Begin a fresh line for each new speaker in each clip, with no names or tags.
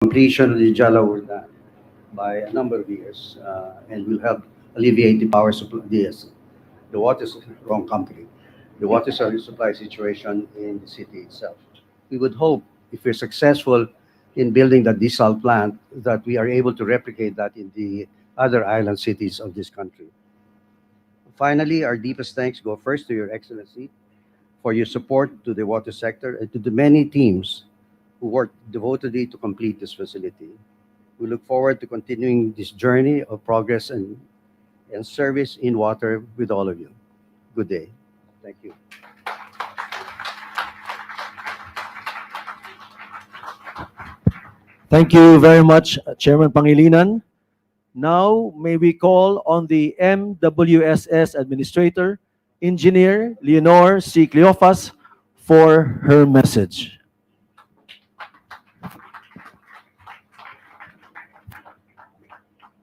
completion of the Jalawur Dam by a number of years, and will help alleviate the power supply, the water, wrong company, the water supply situation in the city itself. We would hope, if we're successful in building the desal plant, that we are able to replicate that in the other island cities of this country. Finally, our deepest thanks go first to Your Excellency for your support to the water sector and to the many teams who worked devotedly to complete this facility. We look forward to continuing this journey of progress and service in water with all of you. Good day. Thank you.
Thank you very much, Chairman Pangilinan. Now, may we call on the MWSS Administrator, Engineer Leonor C. Cleofas, for her message.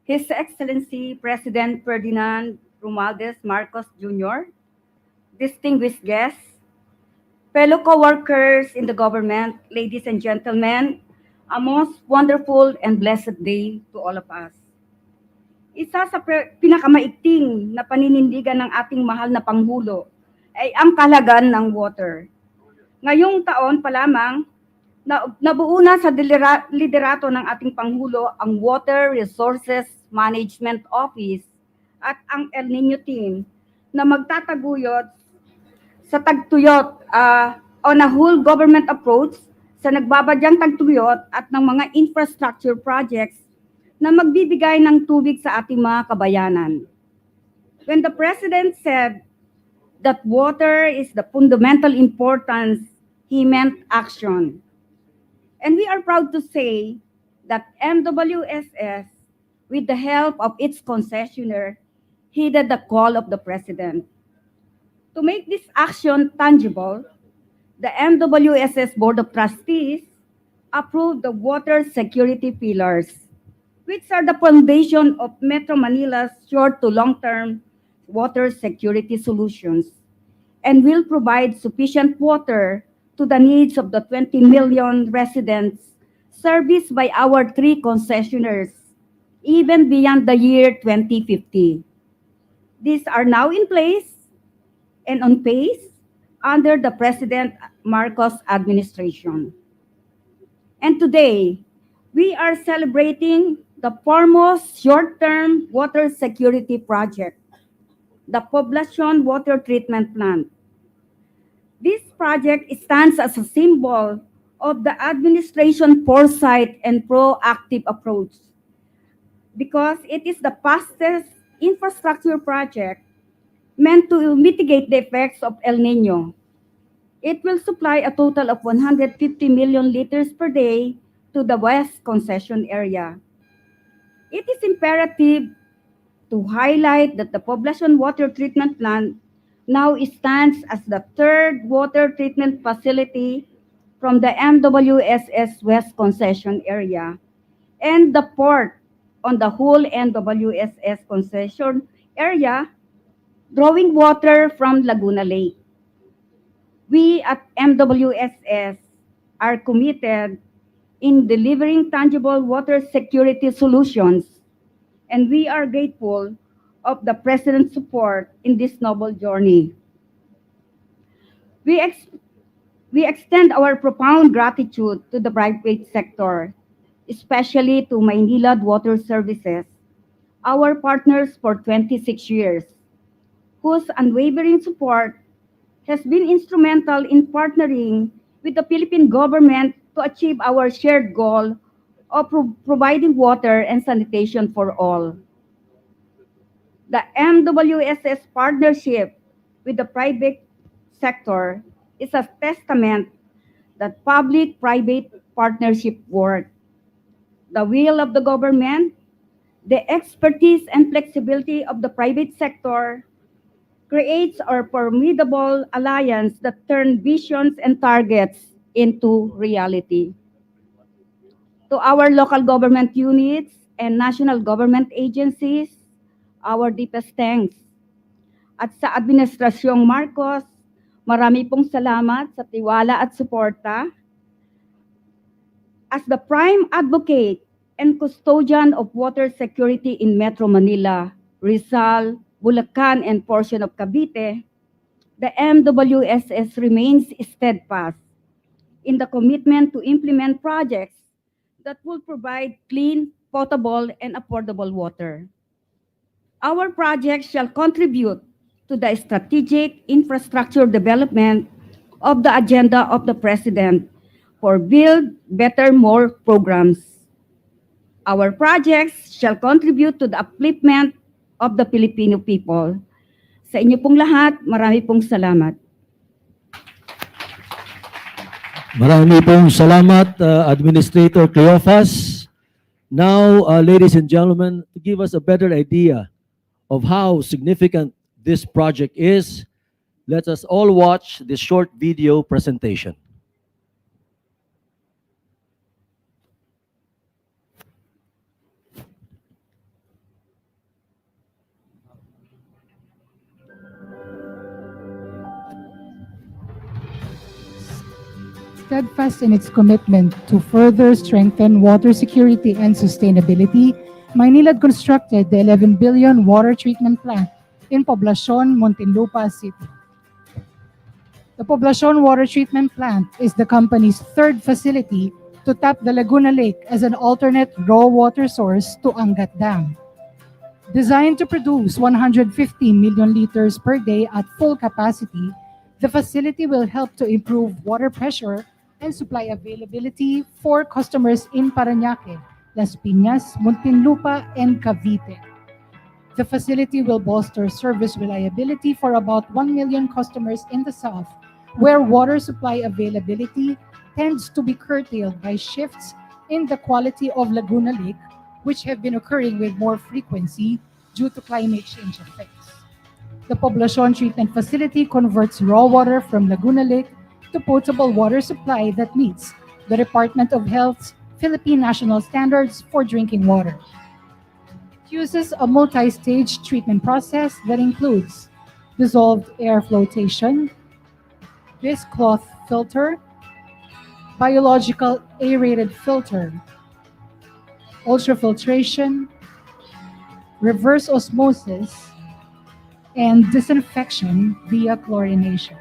His Excellency President Ferdinand Romualdez Marcos Jr., distinguished guests, fellow co-workers in the government, ladies and gentlemen, a most wonderful and blessed day to all of us. Isa sa pinakamaigting na paninindigan ng ating mahal na Pangulo ay ang kahalagahan ng water. Ngayong taon pa lamang, nabuo na sa liderato ng ating Pangulo ang Water Resources Management Office at ang El Nino Team na magtataguyod sa tagtuyot on a whole government approach sa nagbabadyang tagtuyot at ng mga infrastructure projects na magbibigay ng tubig sa ating mga kabayanan. When the President said that water is the fundamental importance, he meant action. And we are proud to say that MWSS, with the help of its concessionaire, heeded the call of the President. To make this action tangible, the MWSS Board of Trustees approved the water security pillars, which are the foundation of Metro Manila's short to long-term water security solutions, and will provide sufficient water to the needs of the 20 million residents serviced by our 3 concessionaires, even beyond the year 2050. These are now in place and on pace under the President Marcos administration. And today, we are celebrating the foremost short-term water security project, the Poblacion Water Treatment Plant. This project stands as a symbol of the administration foresight and proactive approach because it is the fastest infrastructure project meant to mitigate the effects of El Nino. It will supply a total of 150 million liters per day to the West Concession area. It is imperative to highlight that the Poblacion Water Treatment Plant now stands as the 3rd water treatment facility from the MWSS West Concession area and the 4th on the whole MWSS concession area, drawing water from Laguna Lake. We at MWSS are committed in delivering tangible water security solutions, and we are grateful of the President's support in this noble journey. We extend our profound gratitude to the private sector, especially to Maynilad Water Services, our partners for 26 years, whose unwavering support has been instrumental in partnering with the Philippine government to achieve our shared goal of providing water and sanitation for all. The MWSS partnership with the private sector is a testament that public-private partnership work. The will of the government, the expertise and flexibility of the private sector creates our formidable alliance that turn visions and targets into reality. To our local government units and national government agencies, our deepest thanks. At sa Administrasyong Marcos, marami pong salamat sa tiwala at suporta. as the prime advocate and custodian of water security in Metro Manila, Rizal, Bulacan, and portion of Cavite, the MWSS remains steadfast in the commitment to implement projects that will provide clean, potable, and affordable water. Our projects shall contribute to the strategic infrastructure development of the agenda of the President for Build Better More programs. Our projects shall contribute to the upliftment of the Filipino people. Sa inyo pong lahat, marami pong salamat.
Marami pong salamat, Administrator Cleophas. Now, ladies and gentlemen, to give us a better idea of how significant this project is, let us all watch this short video presentation.
Steadfast in its commitment to further strengthen water security and sustainability, Maynilad constructed the 11 billion water treatment plant in Poblacion, Muntinlupa City. The Poblacion water treatment plant is the company's third facility to tap the Laguna Lake as an alternate raw water source to Angat Dam. Designed to produce 150 million liters per day at full capacity, the facility will help to improve water pressure and supply availability for customers in Parañaque, Las Piñas, Muntinlupa, and Cavite. The facility will bolster service reliability for about 1 million customers in the south, where water supply availability tends to be curtailed by shifts in the quality of Laguna Lake, which have been occurring with more frequency due to climate change effects. The Poblacion treatment facility converts raw water from Laguna Lake to potable water supply that meets the Department of Health's Philippine national standards for drinking water. It uses a multi-stage treatment process that includes dissolved air flotation, disc cloth filter, biological aerated filter, ultrafiltration, reverse osmosis, and disinfection via chlorination.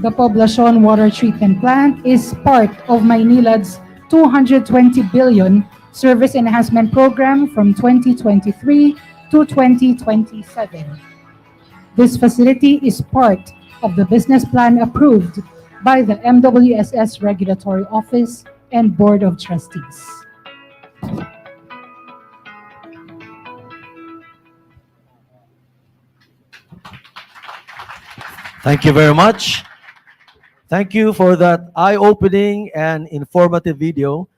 The Poblacion water treatment plant is part of Maynilad's 220 billion service enhancement program from 2023 to 2027. This facility is part of the business plan approved by the MWSS Regulatory Office and Board of Trustees.
Thank you very much. Thank you for that eye-opening and informative video.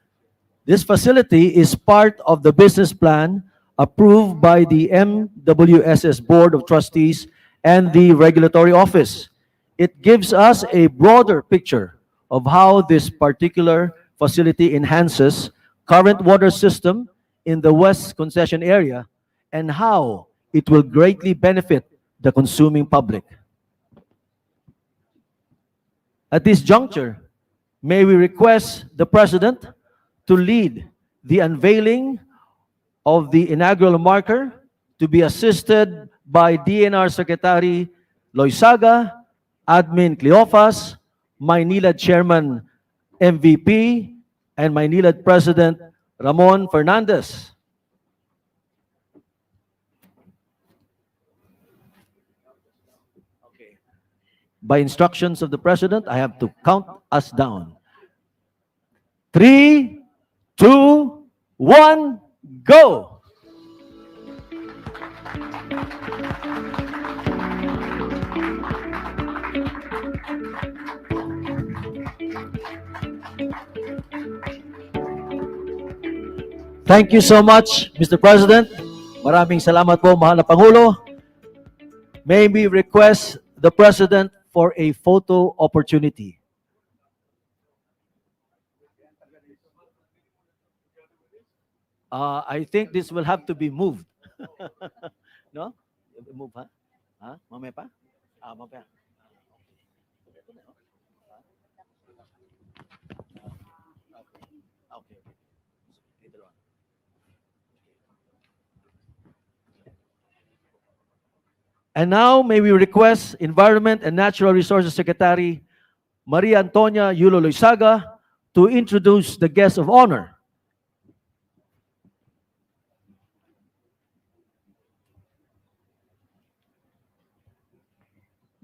This facility is part of the business plan approved by the MWSS Board of Trustees and the Regulatory Office. It gives us a broader picture of how this particular facility enhances current water system in the West Concession area and how it will greatly benefit the consuming public. At this juncture, may we request the President to lead the unveiling of the inaugural marker, to be assisted by DNR Secretary Loizaga, Admin Cleophas, Maynilad Chairman MVP, and Maynilad President Ramon Fernandez. By instructions of the President, I have to count us down. 3, 2, 1, go! Thank you so much, Mr. President. Maraming salamat po, mahal na Pangulo. May we request the President for a photo opportunity. I think this will have to be moved. No? Move, ha? Ha? Mamaya pa? Mamaya. Ito na, oh. Okay. Later on. And now, may we request Environment and Natural Resources Secretary Maria Antonia Yulo Loizaga to introduce the guest of honor.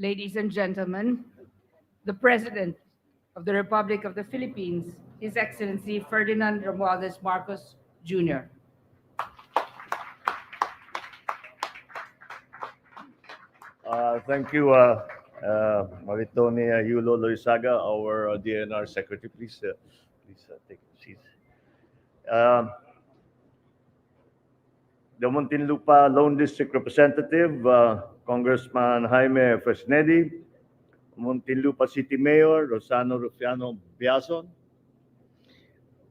Ladies and gentlemen, the President of the Republic of the Philippines, His Excellency Ferdinand Romualdez Marcos Jr.
Thank you, Maritonia Yulo Loizaga, our DNR Secretary. Please take a seat. The Muntinlupa Lone District Representative, Congressman Jaime Fresnedi, Muntinlupa City Mayor Rosano Rufiano Biazon,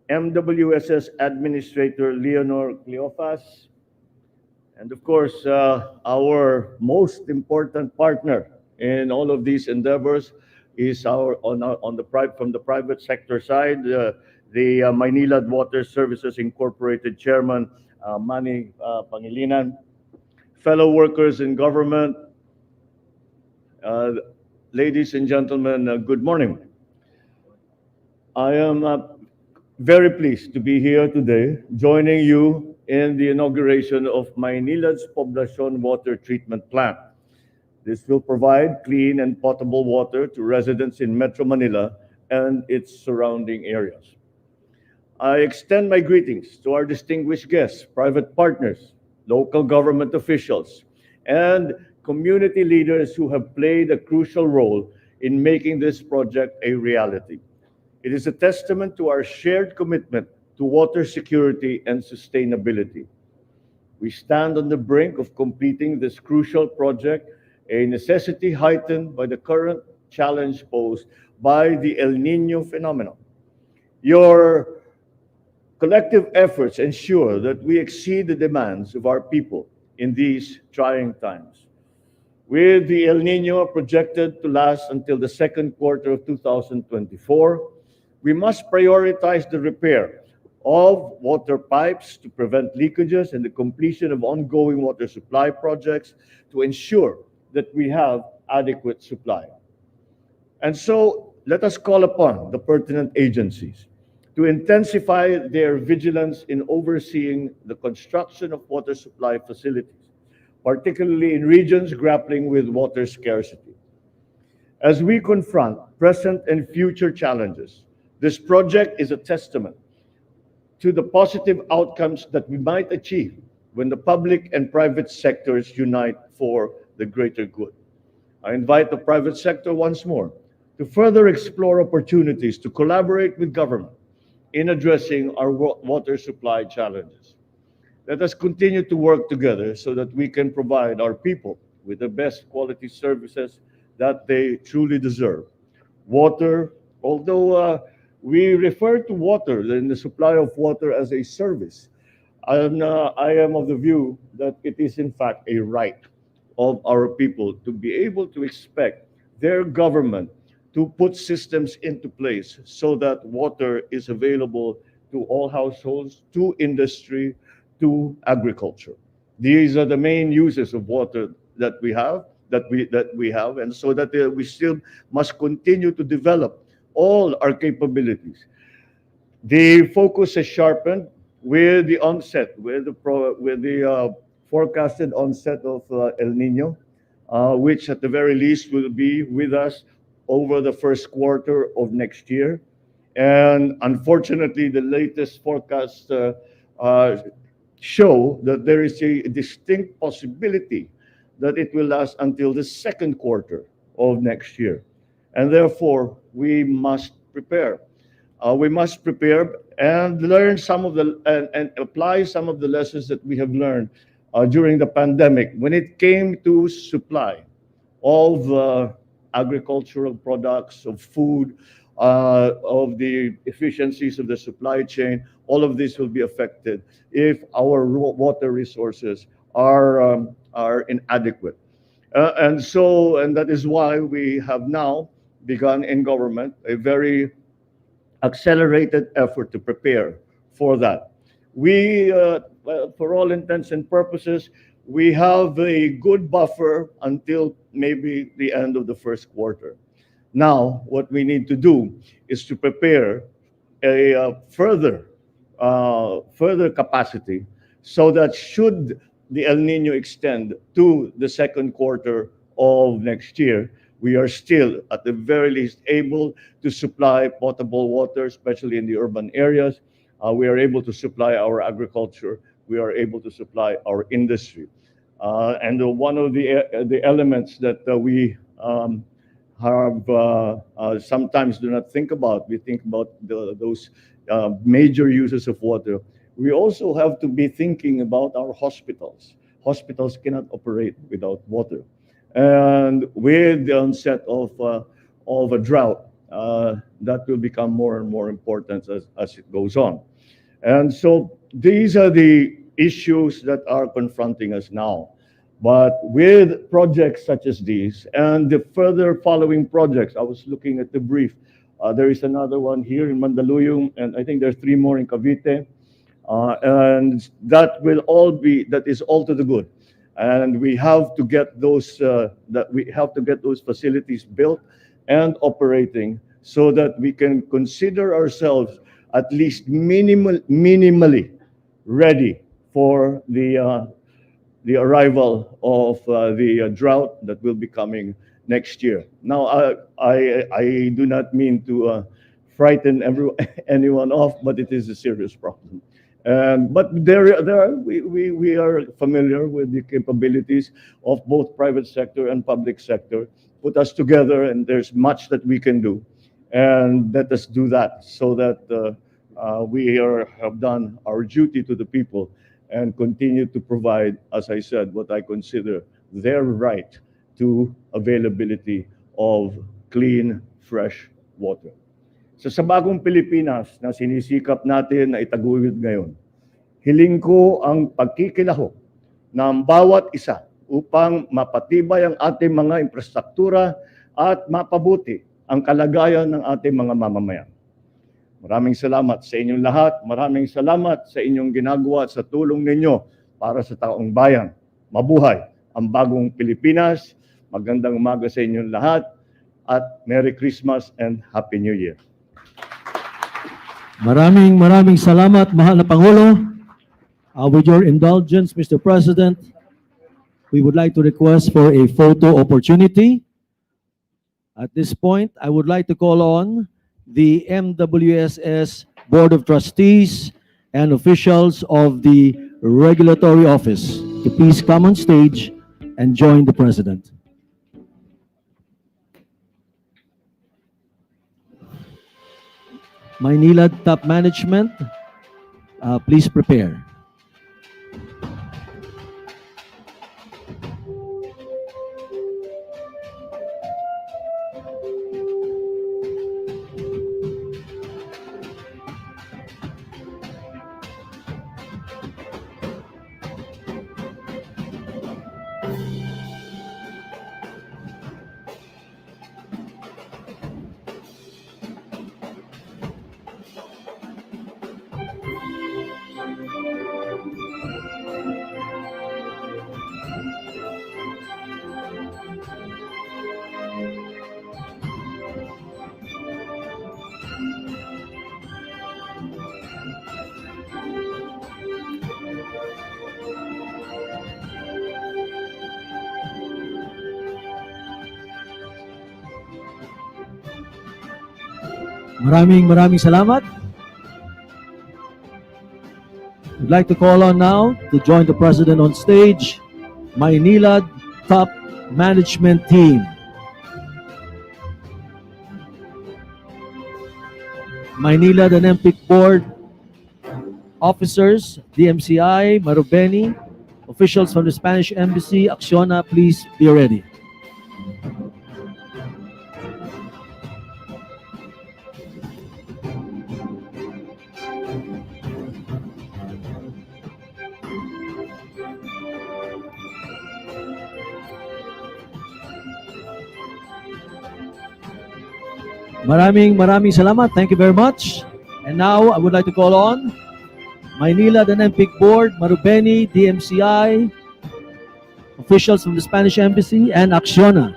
MWSS Administrator Leonor Cleofas, and of course, our most important partner in all of these endeavors is from the private sector side, the Maynilad Water Services Incorporated Chairman Manny Pangilinan, fellow workers in government, ladies and gentlemen, good morning. I am very pleased to be here today, joining you in the inauguration of Maynilad's Poblacion water treatment plant. This will provide clean and potable water to residents in Metro Manila and its surrounding areas. I extend my greetings to our distinguished guests, private partners, local government officials, and community leaders who have played a crucial role in making this project a reality. It is a testament to our shared commitment to water security and sustainability. We stand on the brink of completing this crucial project, a necessity heightened by the current challenge posed by the El Nino phenomenon. Your collective efforts ensure that we exceed the demands of our people in these trying times. With the El Nino projected to last until the second quarter of 2024, we must prioritize the repair of water pipes to prevent leakages and the completion of ongoing water supply projects to ensure that we have adequate supply. And so let us call upon the pertinent agencies to intensify their vigilance in overseeing the construction of water supply facilities, particularly in regions grappling with water scarcity. As we confront present and future challenges, this project is a testament to the positive outcomes that we might achieve when the public and private sectors unite for the greater good. I invite the private sector once more to further explore opportunities to collaborate with government in addressing our water supply challenges. Let us continue to work together so that we can provide our people with the best quality services that they truly deserve. Water, although we refer to water and the supply of water as a service, I am of the view that it is in fact a right of our people to be able to expect their government to put systems into place so that water is available to all households, to industry, to agriculture. These are the main uses of water that we have, and so that we still must continue to develop all our capabilities. The focus is sharpened with the onset, with the forecasted onset of El Nino, which at the very least will be with us over the first quarter of next year. And unfortunately, the latest forecasts show that there is a distinct possibility that it will last until the second quarter of next year. And therefore, we must prepare. We must prepare and learn some of the and apply some of the lessons that we have learned during the pandemic when it came to supply of agricultural products, of food, of the efficiencies of the supply chain. all of this will be affected if our water resources are inadequate. And that is why we have now begun in government a very accelerated effort to prepare for that. Well, for all intents and purposes, we have a good buffer until maybe the end of the first quarter. Now, what we need to do is to prepare a further capacity so that should the El Nino extend to the second quarter of next year, we are still at the very least able to supply potable water, especially in the urban areas. We are able to supply our agriculture. We are able to supply our industry. And one of the elements that we sometimes do not think about, we think about those major uses of water. We also have to be thinking about our hospitals. Hospitals cannot operate without water. And with the onset of a drought, that will become more and more important as it goes on. And so these are the issues that are confronting us now. But with projects such as these and the further following projects, I was looking at the brief. There is another one here in Mandaluyong, and I think there's 3 more in Cavite. And that is all to the good. And we have to get those facilities built and operating so that we can consider ourselves at least minimally ready for the arrival of the drought that will be coming next year. Now, I do not mean to frighten anyone off, but it is a serious problem. But we are familiar with the capabilities of both private sector and public sector. Put us together, and there's much that we can do. And let us do that so that we have done our duty to the people and continue to provide, as I said, what I consider their right to availability of clean, fresh water. So sa bagong Pilipinas na sinisikap natin na itaguyod ngayon, hiling ko ang pagkikilahok ng bawat isa upang mapatibay ang ating mga infrastruktura at mapabuti ang kalagayan ng ating mga mamamayan. Maraming salamat sa inyong lahat. Maraming salamat sa inyong ginagawa at sa tulong ninyo para sa taong bayan. Mabuhay ang bagong Pilipinas. Magandang umaga sa inyong lahat at Merry Christmas and Happy New Year.
Maraming salamat, mahal na Pangulo. With your indulgence, Mr. President, we would like to request for a photo opportunity. At this point, I would like to call on the MWSS Board of Trustees and officials of the Regulatory Office to please come on stage and join the President. Maynilad Top Management, please prepare. Maraming salamat. I'd like to call on now to join the President on stage, Maynilad Top Management Team. Maynilad and MPIC Board officers, DMCI, Marubeni, officials from the Spanish Embassy, Acciona, please be ready. Maraming salamat. Thank you very much. And now, I would like to call on Maynila Olympic Board, Marubeni, DMCI, officials from the Spanish Embassy, and Acciona.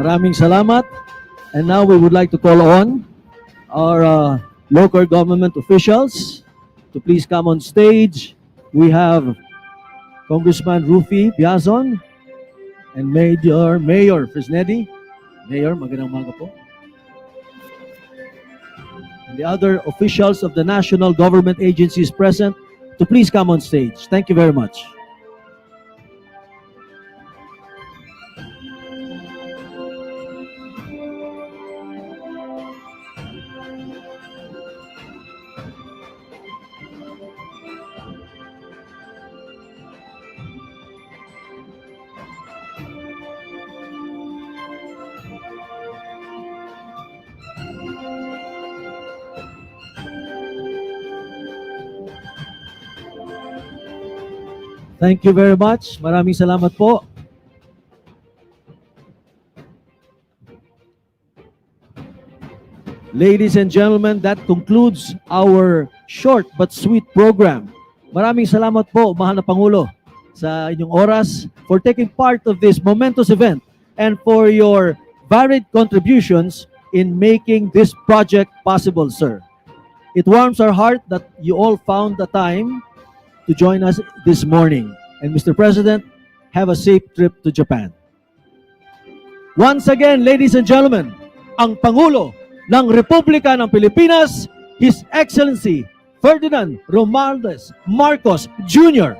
Maraming salamat. And now we would like to call on our local government officials to please come on stage. We have Congressman Rufy Biazon and Mayor Fresnedi. Mayor, magandang umaga po. And the other officials of the national government agencies present to please come on stage. Thank you very much. Thank you very much. Maraming salamat po. Ladies and gentlemen, that concludes our short but sweet program. Maraming salamat po, mahal na Pangulo, sa inyong oras, for taking part of this momentous event and for your varied contributions in making this project possible, sir. It warms our heart that you all found the time to join us this morning. And Mr. President, have a safe trip to Japan. Once again, ladies and gentlemen, ang Pangulo ng Republika ng Pilipinas, His Excellency Ferdinand Romualdez Marcos Jr.